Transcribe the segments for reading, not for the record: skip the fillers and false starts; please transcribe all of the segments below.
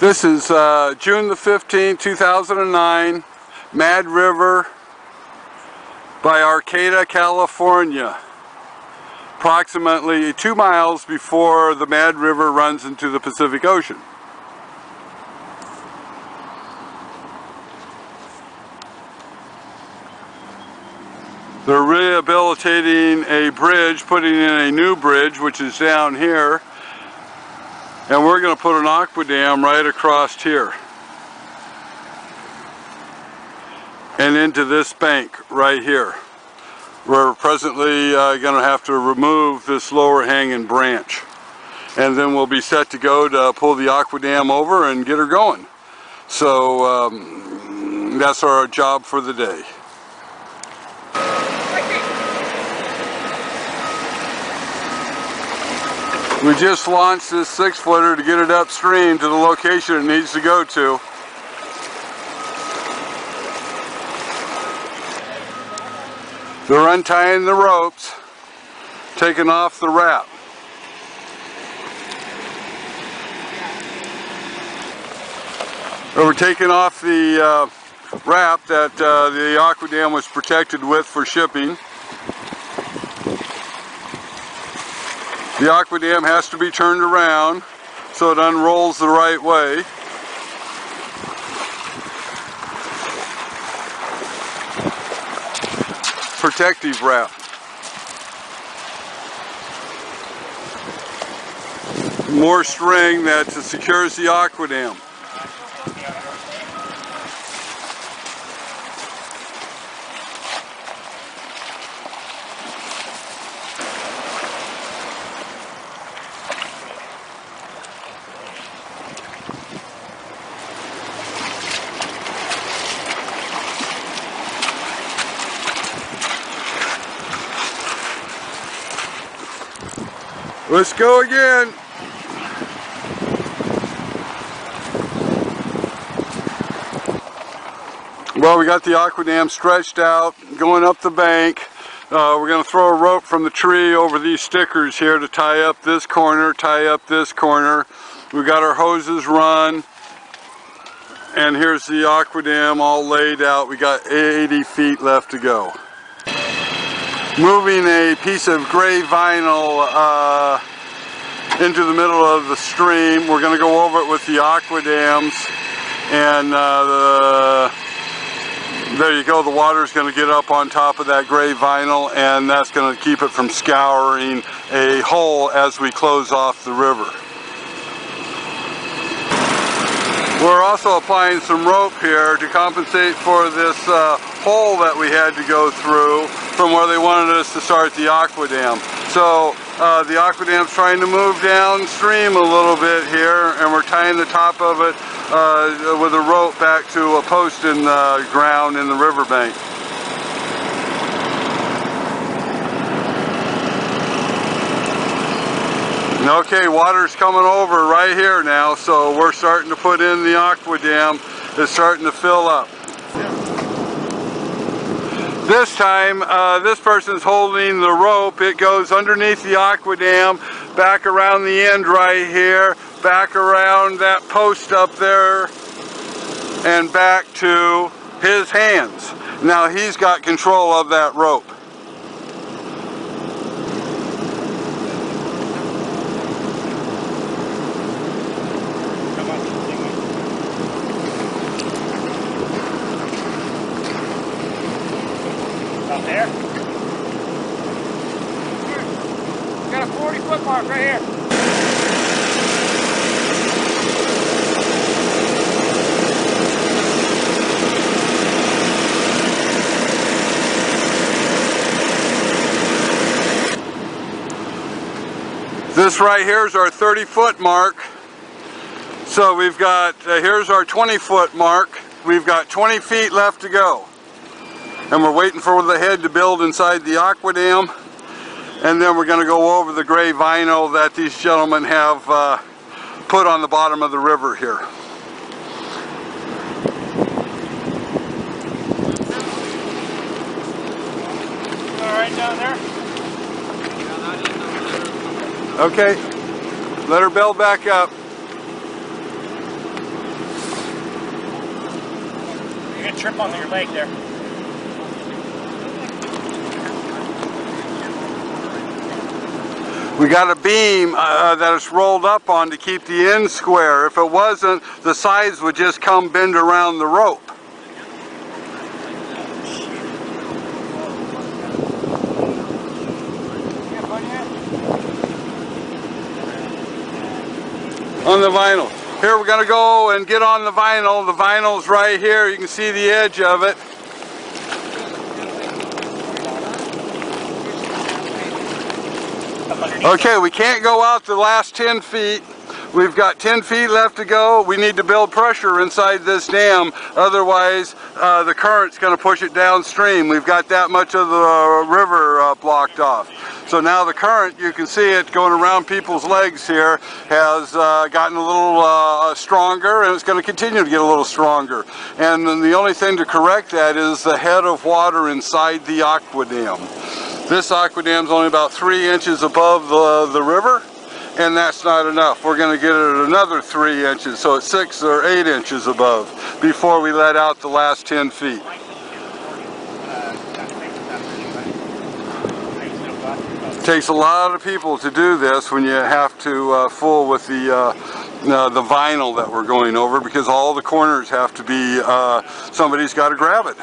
This is June the 15th, 2009, Mad River by Arcata, California. Approximately 2 miles before the Mad River runs into the Pacific Ocean. They're rehabilitating a bridge, putting in a new bridge, which is down here. And we're going to put an AquaDam right across here. And into this bank right here. We're presently going to have to remove this lower hanging branch. And then we'll be set to go to pull the AquaDam over and get her going. So that's our job for the day. We just launched this 6-footer to get it upstream to the location it needs to go to. They're untying the ropes, taking off the wrap. We're taking off the wrap that the AquaDam was protected with for shipping. The AquaDam has to be turned around so it unrolls the right way. Protective wrap. More string that secures the AquaDam. Let's go again. Well, we got the AquaDam stretched out, going up the bank. We're going to throw a rope from the tree over these stickers here to tie up this corner, tie up this corner. We've got our hoses run. And here's the AquaDam all laid out. We got 80 feet left to go. Moving a piece of gray vinyl into the middle of the stream. We're going to go over it with the AquaDams, and there you go, the water's going to get up on top of that gray vinyl, and that's going to keep it from scouring a hole as we close off the river. We're also applying some rope here to compensate for this hole that we had to go through from where they wanted us to start the AquaDam. So the AquaDam's trying to move downstream a little bit here, and we're tying the top of it with a rope back to a post in the ground in the riverbank. Okay, water's coming over right here now, so we're starting to put in the AquaDam. It's starting to fill up. This time, this person's holding the rope. It goes underneath the AquaDam, back around the end right here, back around that post up there, and back to his hands. Now he's got control of that rope. Up there? Got a 40-foot mark right here. This right here is our 30-foot mark. So we've got, here's our 20-foot mark. We've got 20 feet left to go. And we're waiting for the head to build inside the AquaDam, and then we're going to go over the gray vinyl that these gentlemen have put on the bottom of the river here. All right down there? Okay, let her build back up. get a trip on your leg there. We got a beam that is rolled up on to keep the end square. If it wasn't, the sides would just come bend around the rope. On the vinyl. Here we're going to go and get on the vinyl. The vinyl's right here. You can see the edge of it. Okay, we can't go out the last 10 feet. We've got 10 feet left to go. We need to build pressure inside this dam. Otherwise, the current's going to push it downstream. We've got that much of the river blocked off. So now the current, you can see it going around people's legs here, has gotten a little stronger, and it's going to continue to get a little stronger. And then the only thing to correct that is the head of water inside the AquaDam. This AquaDam is only about 3 inches above the river, and that's not enough. We're going to get it another 3 inches, so it's 6 or 8 inches above before we let out the last 10 feet. It takes a lot of people to do this when you have to fool with the vinyl that we're going over, because all the corners have to be, somebody's got to grab it.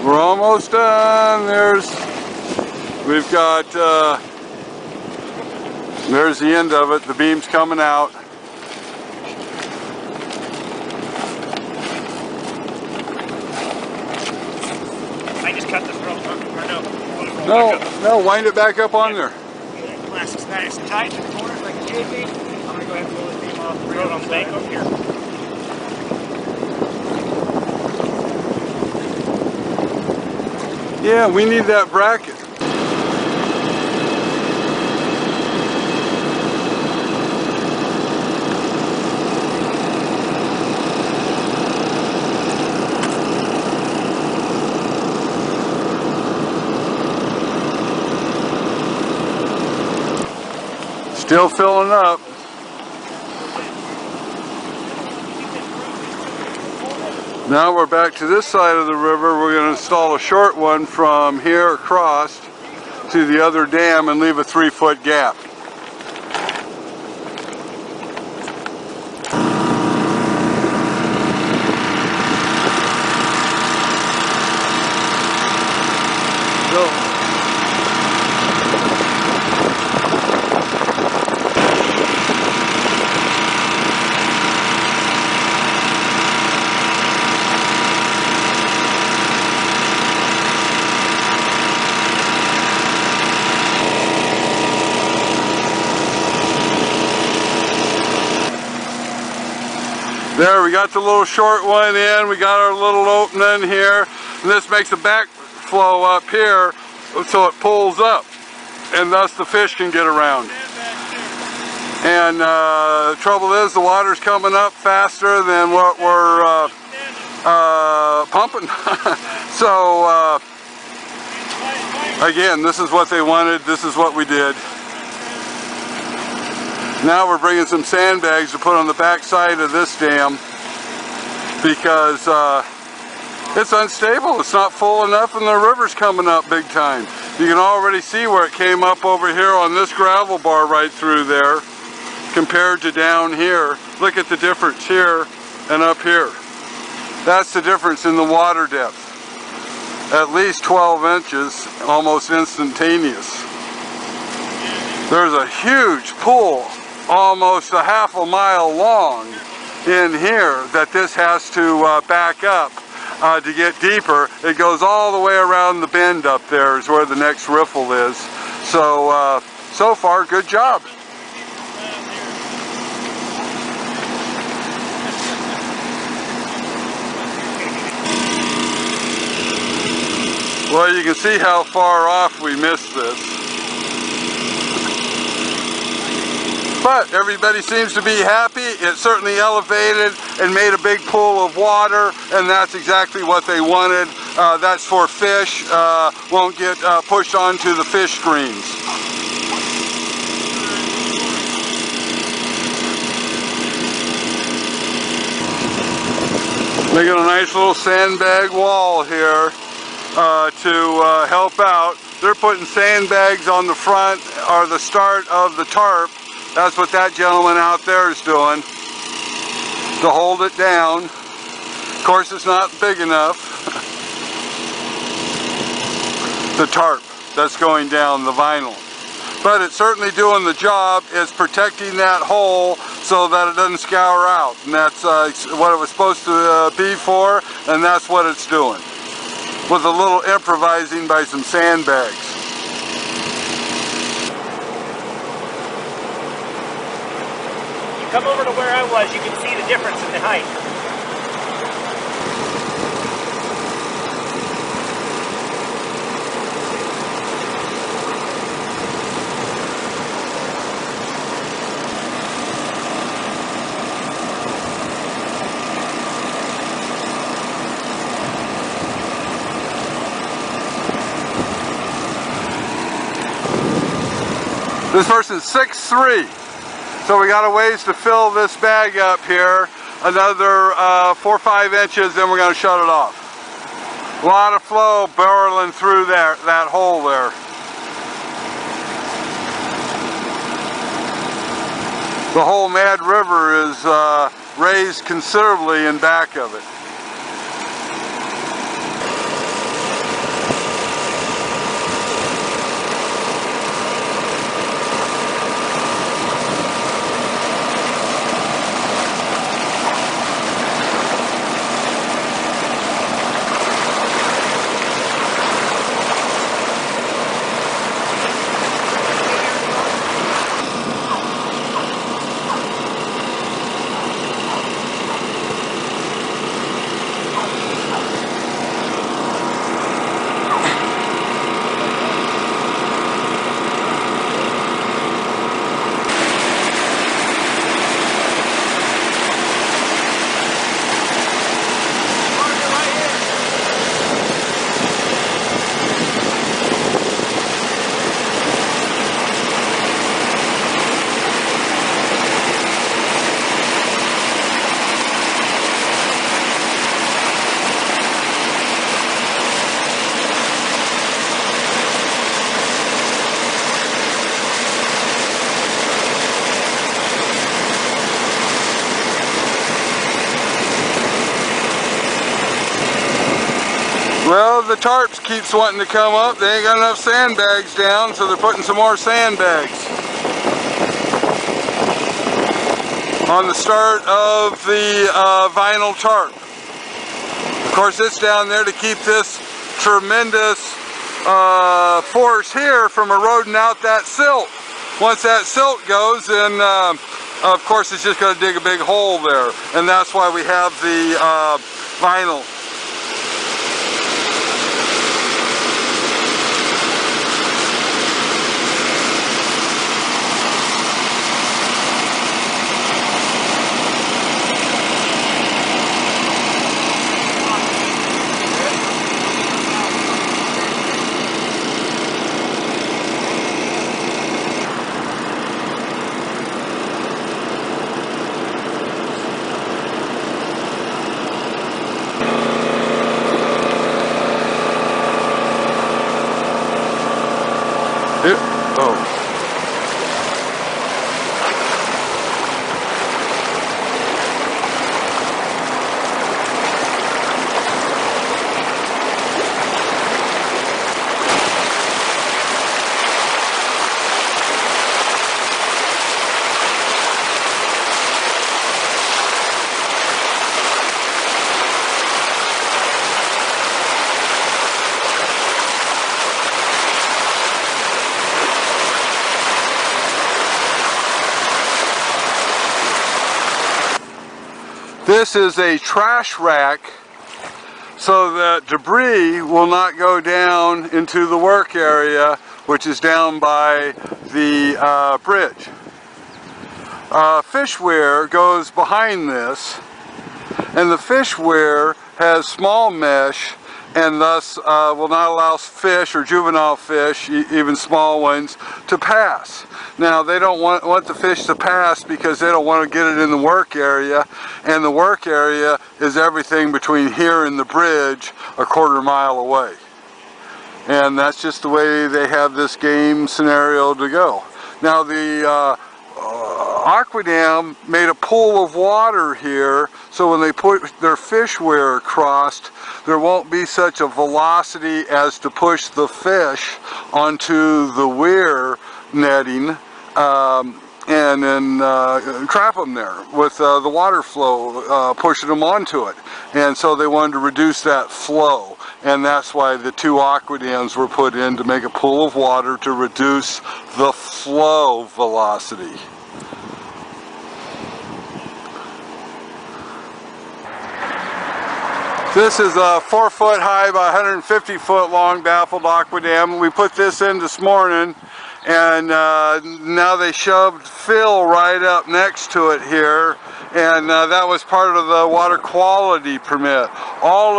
We're almost done. We've got, there's the end of it. The beam's coming out. I just cut this rope. No, wind it back up on there. It's nice and tight in the corners like a JB. I'm going to go ahead and pull this beam off. Bring it on the bank over here. Yeah, we need that bracket. Still filling up. Now we're back to this side of the river. We're going to install a short one from here across to the other dam and leave a 3-foot gap. There, we got the little short one in, we got our little opening here, and this makes a backflow up here so it pulls up, and thus the fish can get around. And the trouble is the water's coming up faster than what we're pumping. So again, this is what they wanted, this is what we did. Now we're bringing some sandbags to put on the back side of this dam because it's unstable. It's not full enough and the river's coming up big time. You can already see where it came up over here on this gravel bar right through there compared to down here. Look at the difference here and up here. That's the difference in the water depth. At least 12 inches, almost instantaneous. There's a huge pool, almost a half a mile long in here that this has to back up to get deeper. It goes all the way around the bend up there is where the next riffle is. So, so far, good job. Well, you can see how far off we missed this. But everybody seems to be happy. It certainly elevated and made a big pool of water, and that's exactly what they wanted. That's for fish, won't get pushed onto the fish screens. Making a nice little sandbag wall here to help out. They're putting sandbags on the front or the start of the tarp. That's what that gentleman out there is doing to hold it down. Of course, it's not big enough. The tarp that's going down, the vinyl. But it's certainly doing the job. It's protecting that hole so that it doesn't scour out. And that's what it was supposed to be for, and that's what it's doing. With a little improvising by some sandbags. You come over to where I was, you can see the difference in the height. This person's 6'3", so we got a ways to fill this bag up here. Another 4 or 5 inches, then we're going to shut it off. A lot of flow barreling through that hole there. The whole Mad River is raised considerably in back of it. Well, the tarps keeps wanting to come up. They ain't got enough sandbags down, so they're putting some more sandbags on the start of the vinyl tarp. Of course, it's down there to keep this tremendous force here from eroding out that silt. Once that silt goes, then of course it's just going to dig a big hole there, and that's why we have the vinyl. Oh. This is a trash rack so that debris will not go down into the work area, which is down by the bridge. Fish weir goes behind this, and the fish weir has small mesh and thus will not allow fish or juvenile fish, even small ones, to pass. Now they don't want the fish to pass because they don't want to get it in the work area, and the work area is everything between here and the bridge, a quarter-mile away. And that's just the way they have this game scenario to go. Now the AquaDam made a pool of water here, so when they put their fish weir across, there won't be such a velocity as to push the fish onto the weir netting and then trap them there with the water flow pushing them onto it. And so they wanted to reduce that flow, and that's why the two AquaDams were put in, to make a pool of water to reduce the flow velocity. This is a 4-foot high by 150-foot long baffled AquaDam. We put this in this morning, and now they shoved fill right up next to it here, and that was part of the water quality permit. All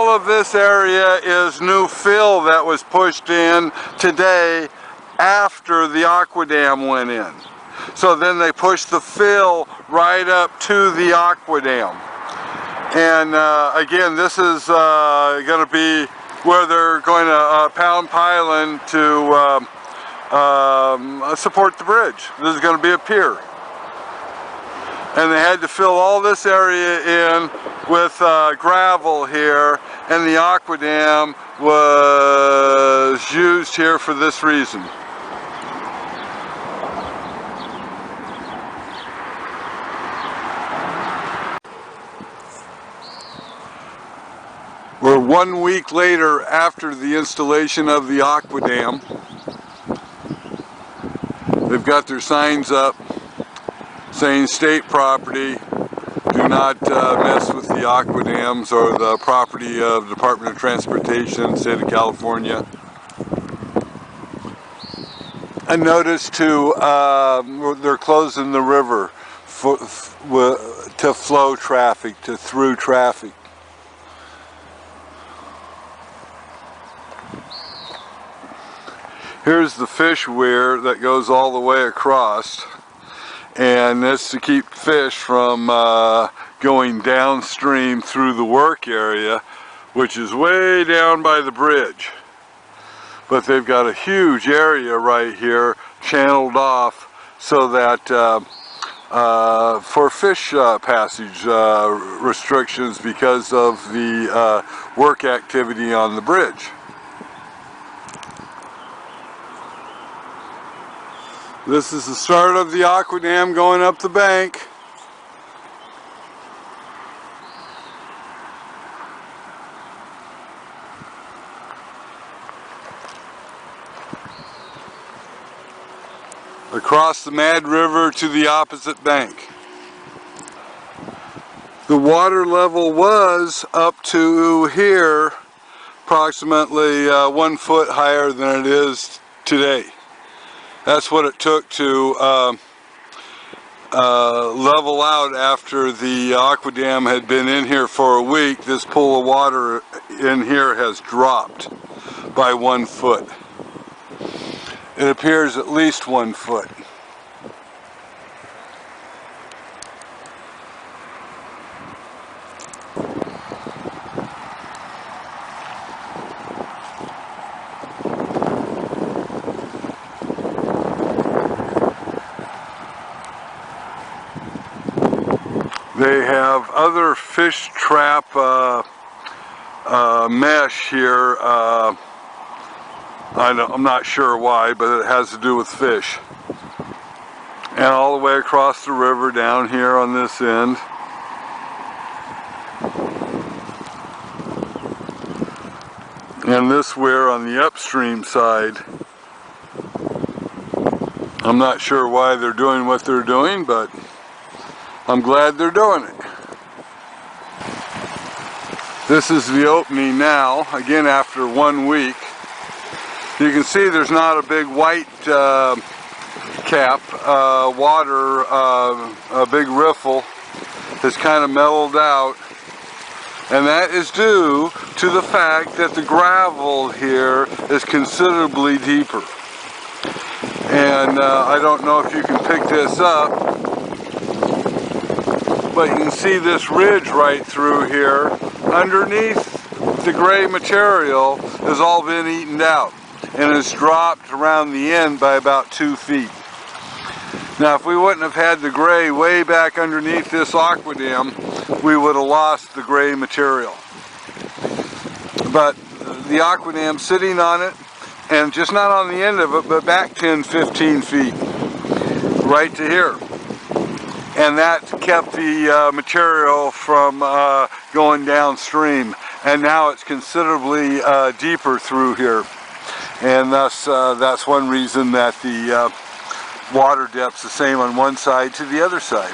of this area is new fill that was pushed in today after the AquaDam went in. So then they pushed the fill right up to the AquaDam. And again, this is going to be where they're going to pound piling to support the bridge. This is going to be a pier. And they had to fill all this area in with gravel here, and the AquaDam was used here for this reason. We're 1 week later after the installation of the AquaDam. They've got their signs up saying state property, do not mess with the AquaDams, or the property of the Department of Transportation, State of California. A notice to, they're closing the river to flow traffic, to through traffic. Here's the fish weir that goes all the way across, and that's to keep fish from going downstream through the work area, which is way down by the bridge. But they've got a huge area right here channeled off so that for fish passage restrictions because of the work activity on the bridge. This is the start of the AquaDam going up the bank. Across the Mad River to the opposite bank. The water level was up to here, approximately 1 foot higher than it is today. That's what it took to level out after the AquaDam had been in here for a week. This pool of water in here has dropped by 1 foot. It appears at least 1 foot. They have other fish trap mesh here. I'm not sure why, but it has to do with fish. And all the way across the river down here on this end. And this weir on the upstream side. I'm not sure why they're doing what they're doing, but I'm glad they're doing it. This is the opening now, again after 1 week. You can see there's not a big white cap, water, a big riffle has kind of mellowed out. And that is due to the fact that the gravel here is considerably deeper. And I don't know if you can pick this up, but you can see this ridge right through here. Underneath the gray material has all been eaten out and has dropped around the end by about 2 feet. Now, if we wouldn't have had the gray way back underneath this AquaDam, we would have lost the gray material. But the AquaDam's sitting on it, and just not on the end of it, but back 10, 15 feet, right to here. And that kept the material from going downstream. And now it's considerably deeper through here. And thus, that's one reason that the water depth's the same on one side to the other side.